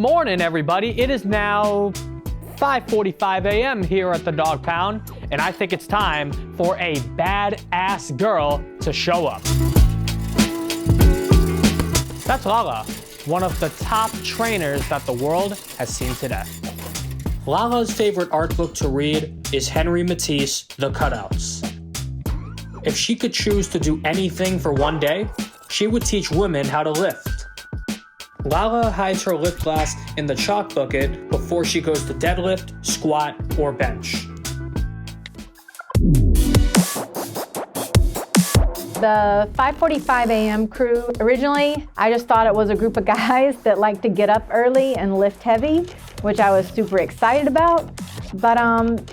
morning, everybody. It is now 5:45 a.m. here at the Dog Pound, and I think it's time for a badass girl to show up. That's Lala, one of the top trainers that the world has seen today. Lala's favorite art book to read is Henry Matisse' The Cutouts. If she could choose to do anything for one day, she would teach women how to lift. Lala hides her lift class in the chalk bucket before she goes to deadlift, squat, or bench. The 5:45 a.m. crew, originally, I just thought it was a group of guys that like to get up early and lift heavy, which I was super excited about. But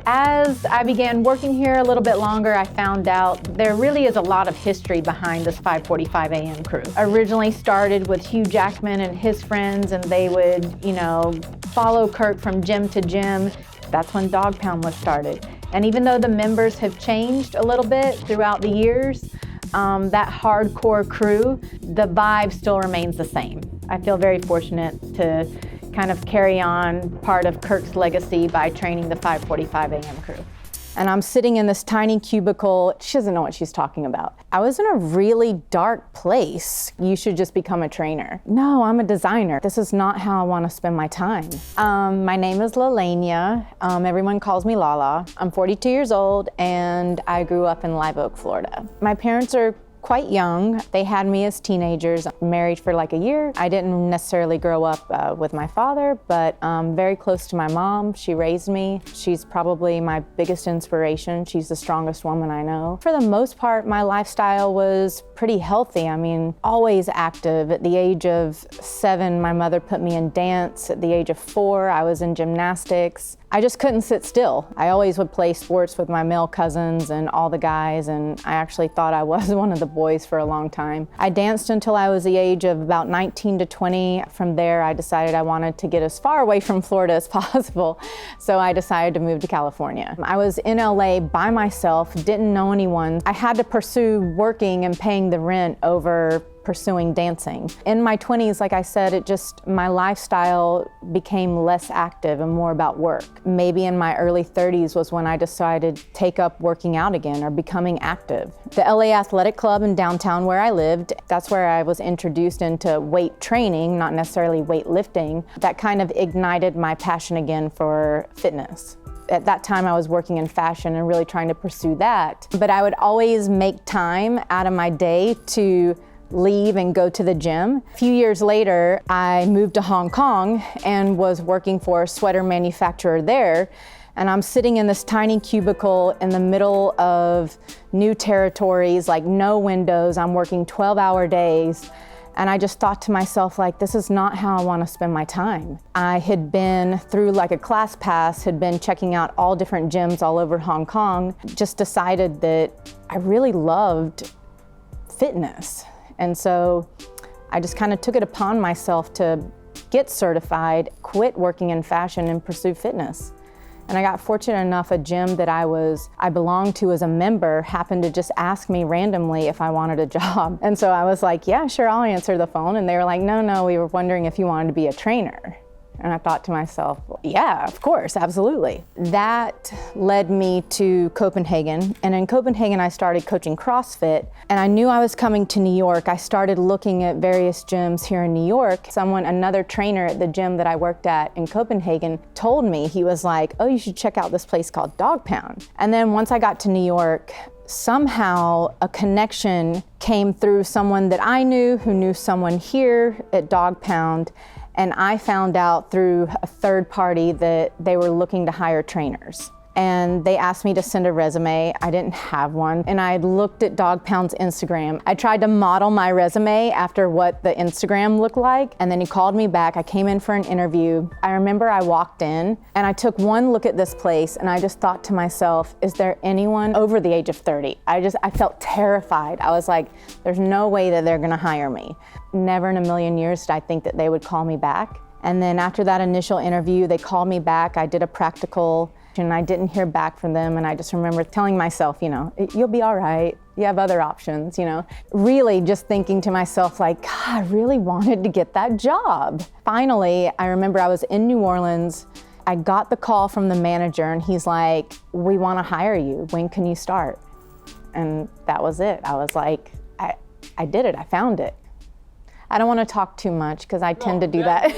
as I began working here a little bit longer, I found out there really is a lot of history behind this 5:45 a.m. crew. Originally started with Hugh Jackman and his friends, and they would, follow Kirk from gym to gym. That's when Dogpound was started. And even though the members have changed a little bit throughout the years, that hardcore crew, the vibe still remains the same. I feel very fortunate to kind of carry on part of Kirk's legacy by training the 5:45 a.m. crew. And I'm sitting in this tiny cubicle. She doesn't know what she's talking about. I was in a really dark place. You should just become a trainer. No, I'm a designer. This is not how I want to spend my time. My name is Lalaina. Everyone calls me Lala. I'm 42 years old and I grew up in Live Oak, Florida. My parents are quite young. They had me as teenagers, married for like a year. I didn't necessarily grow up with my father, but very close to my mom. She raised me. She's probably my biggest inspiration. She's the strongest woman I know. For the most part, my lifestyle was pretty healthy. I mean, always active. At the age of 7, my mother put me in dance. At the age of 4, I was in gymnastics. I just couldn't sit still. I always would play sports with my male cousins and all the guys, and I actually thought I was one of the boys for a long time. I danced until I was the age of about 19 to 20. From there, I decided I wanted to get as far away from Florida as possible, so I decided to move to California. I was in LA by myself, didn't know anyone. I had to pursue working and paying the rent over pursuing dancing. In my 20s, like I said, my lifestyle became less active and more about work. Maybe in my early 30s was when I decided to take up working out again or becoming active. The LA Athletic Club in downtown where I lived, that's where I was introduced into weight training, not necessarily weightlifting. That kind of ignited my passion again for fitness. At that time, I was working in fashion and really trying to pursue that. But I would always make time out of my day to leave and go to the gym. A few years later, I moved to Hong Kong and was working for a sweater manufacturer there. And I'm sitting in this tiny cubicle in the middle of new territories, like no windows. I'm working 12-hour days. And I just thought to myself, like, this is not how I want to spend my time. I had been through like a class pass, had been checking out all different gyms all over Hong Kong, just decided that I really loved fitness. And so I just kind of took it upon myself to get certified, quit working in fashion and pursue fitness. And I got fortunate enough, a gym that I belonged to as a member happened to just ask me randomly if I wanted a job. And so I was like, yeah, sure, I'll answer the phone. And they were like, no, we were wondering if you wanted to be a trainer. And I thought to myself, well, yeah, of course, absolutely. That led me to Copenhagen. And in Copenhagen, I started coaching CrossFit. And I knew I was coming to New York. I started looking at various gyms here in New York. Another trainer at the gym that I worked at in Copenhagen told me, he was like, oh, you should check out this place called Dogpound. And then once I got to New York, somehow a connection came through someone that I knew who knew someone here at Dogpound. And I found out through a third party that they were looking to hire trainers. And they asked me to send a resume. I didn't have one. And I looked at Dogpound's Instagram. I tried to model my resume after what the Instagram looked like. And then he called me back. I came in for an interview. I remember I walked in and I took one look at this place and I just thought to myself, is there anyone over the age of 30? I felt terrified. I was like, there's no way that they're gonna hire me. Never in a million years did I think that they would call me back. And then after that initial interview, they called me back. I did a practical and I didn't hear back from them. And I just remember telling myself, you'll be all right. You have other options, you know. Really just thinking to myself like, God, I really wanted to get that job. Finally, I remember I was in New Orleans. I got the call from the manager and he's like, we want to hire you. When can you start? And that was it. I was like, I did it. I found it. I don't want to talk too much because I tend to do that.